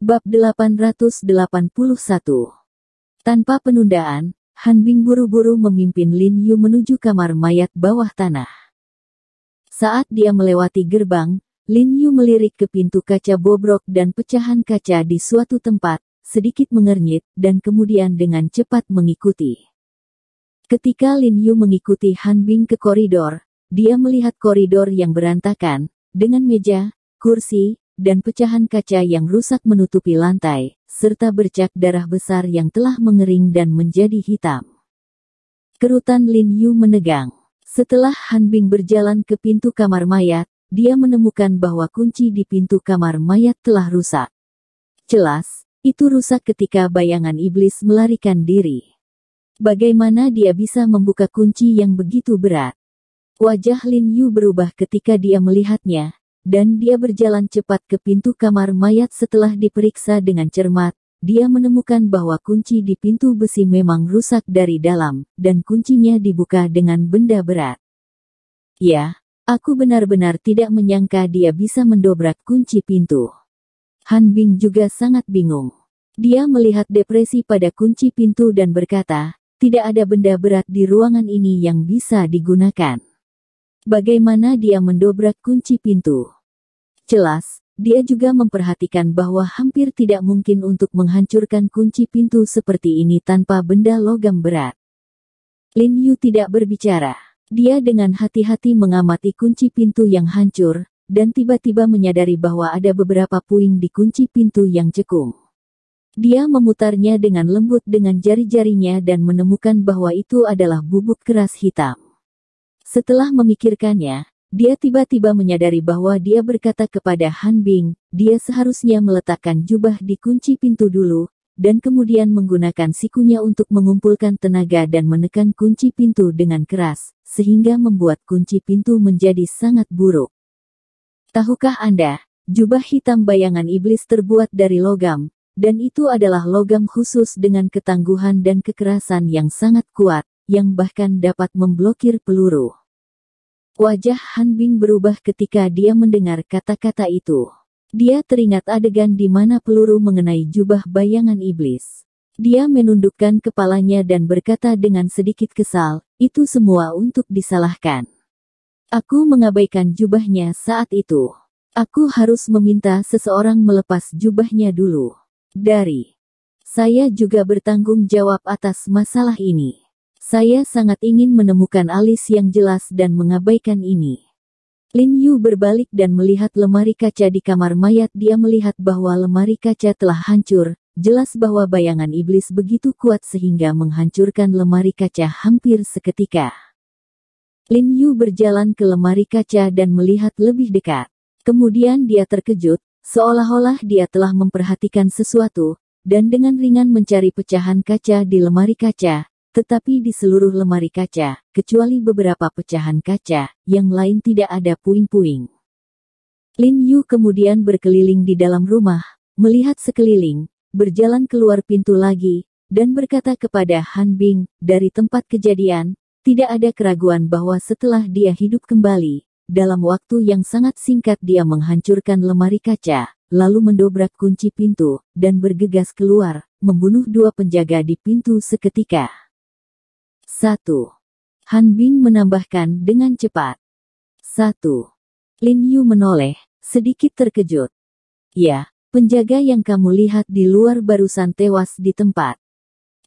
Bab 881. Tanpa penundaan, Han Bing buru-buru memimpin Lin Yu menuju kamar mayat bawah tanah. Saat dia melewati gerbang, Lin Yu melirik ke pintu kaca bobrok dan pecahan kaca di suatu tempat, sedikit mengernyit, dan kemudian dengan cepat mengikuti. Ketika Lin Yu mengikuti Han Bing ke koridor, dia melihat koridor yang berantakan, dengan meja, kursi, dan pecahan kaca yang rusak menutupi lantai, serta bercak darah besar yang telah mengering dan menjadi hitam. Kerutan Lin Yu menegang. Setelah Han Bing berjalan ke pintu kamar mayat, dia menemukan bahwa kunci di pintu kamar mayat telah rusak. Jelas, itu rusak ketika bayangan iblis melarikan diri. Bagaimana dia bisa membuka kunci yang begitu berat? Wajah Lin Yu berubah ketika dia melihatnya, dan dia berjalan cepat ke pintu kamar mayat. Setelah diperiksa dengan cermat, dia menemukan bahwa kunci di pintu besi memang rusak dari dalam, dan kuncinya dibuka dengan benda berat. Ya, aku benar-benar tidak menyangka dia bisa mendobrak kunci pintu. Han Bing juga sangat bingung. Dia melihat depresi pada kunci pintu dan berkata, tidak ada benda berat di ruangan ini yang bisa digunakan. Bagaimana dia mendobrak kunci pintu? Jelas, dia juga memperhatikan bahwa hampir tidak mungkin untuk menghancurkan kunci pintu seperti ini tanpa benda logam berat. Lin Yu tidak berbicara. Dia dengan hati-hati mengamati kunci pintu yang hancur, dan tiba-tiba menyadari bahwa ada beberapa puing di kunci pintu yang cekung. Dia memutarnya dengan lembut dengan jari-jarinya dan menemukan bahwa itu adalah bubuk keras hitam. Setelah memikirkannya, dia tiba-tiba menyadari bahwa dia berkata kepada Han Bing, dia seharusnya meletakkan jubah di kunci pintu dulu, dan kemudian menggunakan sikunya untuk mengumpulkan tenaga dan menekan kunci pintu dengan keras, sehingga membuat kunci pintu menjadi sangat buruk. Tahukah Anda, jubah hitam bayangan iblis terbuat dari logam, dan itu adalah logam khusus dengan ketangguhan dan kekerasan yang sangat kuat, yang bahkan dapat memblokir peluru. Wajah Han Bing berubah ketika dia mendengar kata-kata itu. Dia teringat adegan di mana peluru mengenai jubah bayangan iblis. Dia menundukkan kepalanya dan berkata dengan sedikit kesal, itu semua untuk disalahkan. Aku mengabaikan jubahnya saat itu. Aku harus meminta seseorang melepas jubahnya dulu. Saya juga bertanggung jawab atas masalah ini. Saya sangat ingin menemukan alis yang jelas dan mengabaikan ini. Lin Yu berbalik dan melihat lemari kaca di kamar mayat. Dia melihat bahwa lemari kaca telah hancur. Jelas bahwa bayangan iblis begitu kuat sehingga menghancurkan lemari kaca hampir seketika. Lin Yu berjalan ke lemari kaca dan melihat lebih dekat. Kemudian dia terkejut, seolah-olah dia telah memperhatikan sesuatu, dan dengan ringan mencari pecahan kaca di lemari kaca. Tetapi di seluruh lemari kaca, kecuali beberapa pecahan kaca, yang lain tidak ada puing-puing. Lin Yu kemudian berkeliling di dalam rumah, melihat sekeliling, berjalan keluar pintu lagi, dan berkata kepada Han Bing, dari tempat kejadian, tidak ada keraguan bahwa setelah dia hidup kembali, dalam waktu yang sangat singkat dia menghancurkan lemari kaca, lalu mendobrak kunci pintu, dan bergegas keluar, membunuh dua penjaga di pintu seketika. 1. Han Bing menambahkan dengan cepat. 1. Lin Yu menoleh, sedikit terkejut. Ya, penjaga yang kamu lihat di luar barusan tewas di tempat.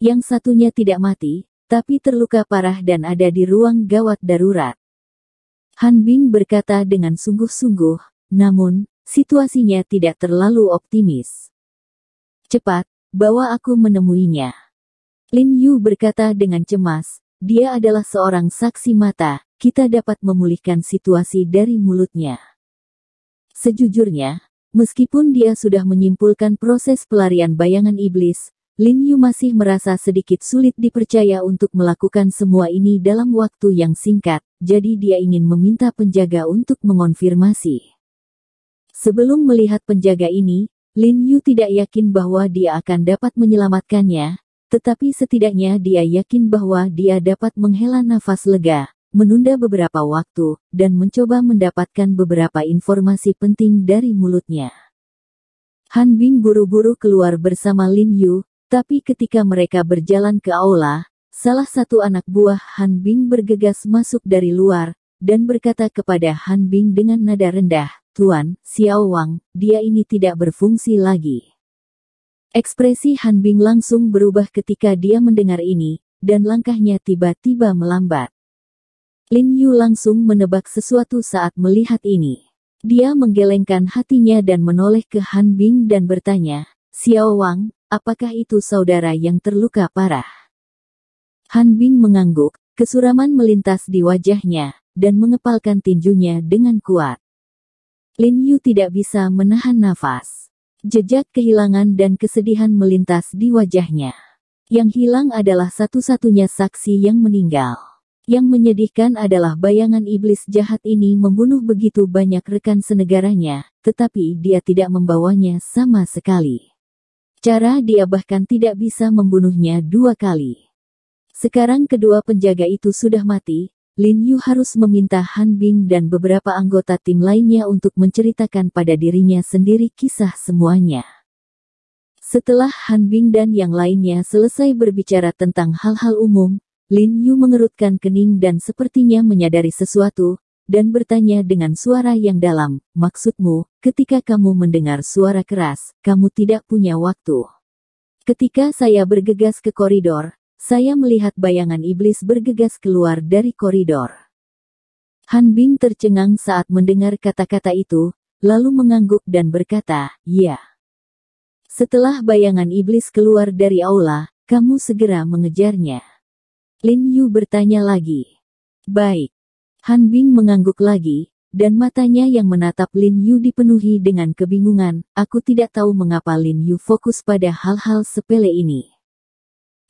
Yang satunya tidak mati, tapi terluka parah dan ada di ruang gawat darurat. Han Bing berkata dengan sungguh-sungguh, namun, situasinya tidak terlalu optimis. Cepat, bawa aku menemuinya. Lin Yu berkata dengan cemas, dia adalah seorang saksi mata, kita dapat memulihkan situasi dari mulutnya. Sejujurnya, meskipun dia sudah menyimpulkan proses pelarian bayangan iblis, Lin Yu masih merasa sedikit sulit dipercaya untuk melakukan semua ini dalam waktu yang singkat, jadi dia ingin meminta penjaga untuk mengonfirmasi. Sebelum melihat penjaga ini, Lin Yu tidak yakin bahwa dia akan dapat menyelamatkannya, tetapi setidaknya dia yakin bahwa dia dapat menghela nafas lega, menunda beberapa waktu, dan mencoba mendapatkan beberapa informasi penting dari mulutnya. Han Bing buru-buru keluar bersama Lin Yu, tapi ketika mereka berjalan ke aula, salah satu anak buah Han Bing bergegas masuk dari luar, dan berkata kepada Han Bing dengan nada rendah, "Tuan, Xiao Wang, dia ini tidak berfungsi lagi." Ekspresi Han Bing langsung berubah ketika dia mendengar ini, dan langkahnya tiba-tiba melambat. Lin Yu langsung menebak sesuatu saat melihat ini. Dia menggelengkan hatinya dan menoleh ke Han Bing dan bertanya, "Xiao Wang, apakah itu saudara yang terluka parah?" Han Bing mengangguk, kesuraman melintas di wajahnya, dan mengepalkan tinjunya dengan kuat. Lin Yu tidak bisa menahan nafas. Jejak kehilangan dan kesedihan melintas di wajahnya. Yang hilang adalah satu-satunya saksi yang meninggal. Yang menyedihkan adalah bayangan iblis jahat ini membunuh begitu banyak rekan senegaranya, tetapi dia tidak membawanya sama sekali. Cara dia bahkan tidak bisa membunuhnya 2 kali. Sekarang kedua penjaga itu sudah mati, Lin Yu harus meminta Han Bing dan beberapa anggota tim lainnya untuk menceritakan pada dirinya sendiri kisah semuanya. Setelah Han Bing dan yang lainnya selesai berbicara tentang hal-hal umum, Lin Yu mengerutkan kening dan sepertinya menyadari sesuatu, dan bertanya dengan suara yang dalam, "Maksudmu, ketika kamu mendengar suara keras, kamu tidak punya waktu?" Ketika saya bergegas ke koridor, saya melihat bayangan iblis bergegas keluar dari koridor. Han Bing tercengang saat mendengar kata-kata itu, lalu mengangguk dan berkata, "Ya." Setelah bayangan iblis keluar dari aula, kamu segera mengejarnya. Lin Yu bertanya lagi. "Baik." Han Bing mengangguk lagi, dan matanya yang menatap Lin Yu dipenuhi dengan kebingungan. Aku tidak tahu mengapa Lin Yu fokus pada hal-hal sepele ini.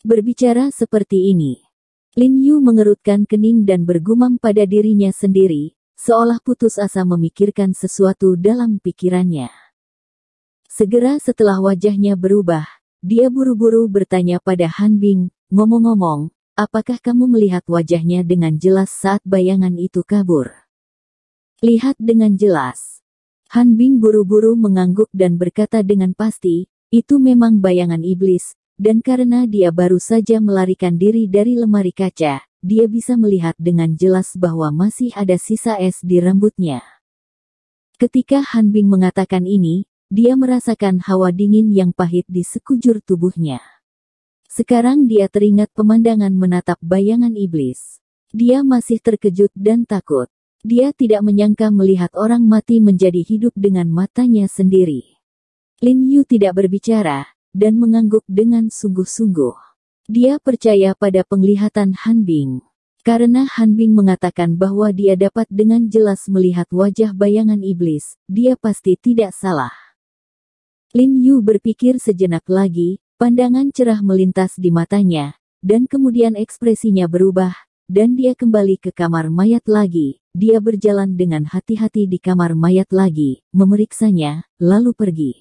Berbicara seperti ini, Lin Yu mengerutkan kening dan bergumam pada dirinya sendiri, seolah putus asa memikirkan sesuatu dalam pikirannya. Segera setelah wajahnya berubah, dia buru-buru bertanya pada Han Bing, "Ngomong-ngomong, apakah kamu melihat wajahnya dengan jelas saat bayangan itu kabur?" "Lihat dengan jelas." Han Bing buru-buru mengangguk dan berkata dengan pasti, "Itu memang bayangan iblis, dan karena dia baru saja melarikan diri dari lemari kaca, dia bisa melihat dengan jelas bahwa masih ada sisa es di rambutnya." Ketika Han Bing mengatakan ini, dia merasakan hawa dingin yang pahit di sekujur tubuhnya. Sekarang dia teringat pemandangan menatap bayangan iblis. Dia masih terkejut dan takut. Dia tidak menyangka melihat orang mati menjadi hidup dengan matanya sendiri. Lin Yu tidak berbicara, dan mengangguk dengan sungguh-sungguh. Dia percaya pada penglihatan Han Bing. Karena Han Bing mengatakan bahwa dia dapat dengan jelas melihat wajah bayangan iblis, dia pasti tidak salah. Lin Yu berpikir sejenak lagi. Pandangan cerah melintas di matanya, dan kemudian ekspresinya berubah, dan dia kembali ke kamar mayat lagi. Dia berjalan dengan hati-hati di kamar mayat lagi, memeriksanya, lalu pergi.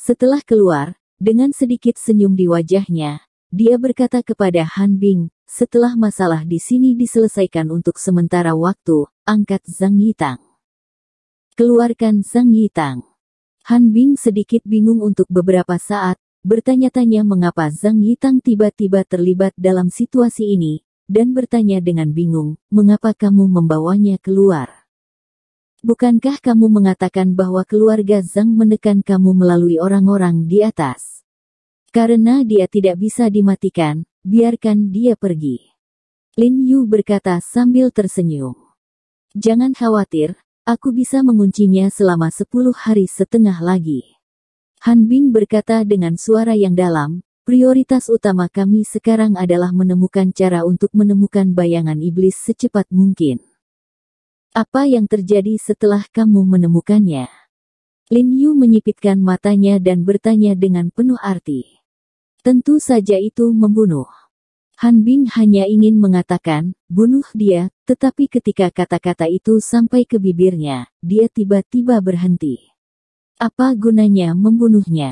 Setelah keluar, dengan sedikit senyum di wajahnya, dia berkata kepada Han Bing, "Setelah masalah di sini diselesaikan untuk sementara waktu, angkat Zhang Yitang. Keluarkan Zhang Yitang." Han Bing sedikit bingung untuk beberapa saat, bertanya-tanya mengapa Zhang Yitang tiba-tiba terlibat dalam situasi ini, dan bertanya dengan bingung, "Mengapa kamu membawanya keluar? Bukankah kamu mengatakan bahwa keluarga Zhang menekan kamu melalui orang-orang di atas? Karena dia tidak bisa dimatikan, biarkan dia pergi." Lin Yu berkata sambil tersenyum. "Jangan khawatir, aku bisa menguncinya selama 10 hari setengah lagi." Han Bing berkata dengan suara yang dalam, "Prioritas utama kami sekarang adalah menemukan cara untuk menemukan bayangan iblis secepat mungkin." "Apa yang terjadi setelah kamu menemukannya?" Lin Yu menyipitkan matanya dan bertanya dengan penuh arti. "Tentu saja itu membunuh." Han Bing hanya ingin mengatakan, "Bunuh dia," tetapi ketika kata-kata itu sampai ke bibirnya, dia tiba-tiba berhenti. Apa gunanya membunuhnya?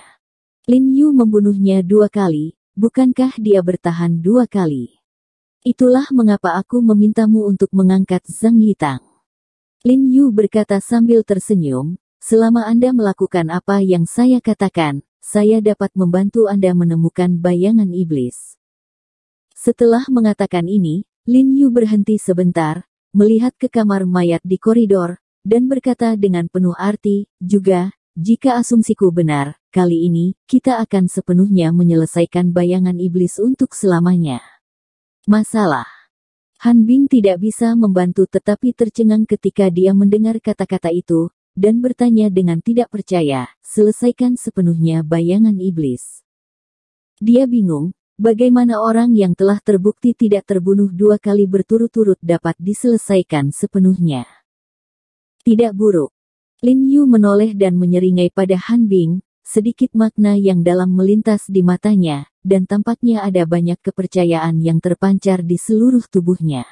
Lin Yu membunuhnya 2 kali, bukankah dia bertahan 2 kali? Itulah mengapa aku memintamu untuk mengangkat Zhang Yitang. Lin Yu berkata sambil tersenyum, selama Anda melakukan apa yang saya katakan, saya dapat membantu Anda menemukan bayangan iblis. Setelah mengatakan ini, Lin Yu berhenti sebentar, melihat ke kamar mayat di koridor, dan berkata dengan penuh arti, juga, jika asumsiku benar, kali ini, kita akan sepenuhnya menyelesaikan bayangan iblis untuk selamanya. Masalah. Han Bing tidak bisa membantu tetapi tercengang ketika dia mendengar kata-kata itu, dan bertanya dengan tidak percaya, selesaikan sepenuhnya bayangan iblis. Dia bingung, bagaimana orang yang telah terbukti tidak terbunuh 2 kali berturut-turut dapat diselesaikan sepenuhnya. Tidak buruk. Lin Yu menoleh dan menyeringai pada Han Bing, sedikit makna yang dalam melintas di matanya, dan tampaknya ada banyak kepercayaan yang terpancar di seluruh tubuhnya.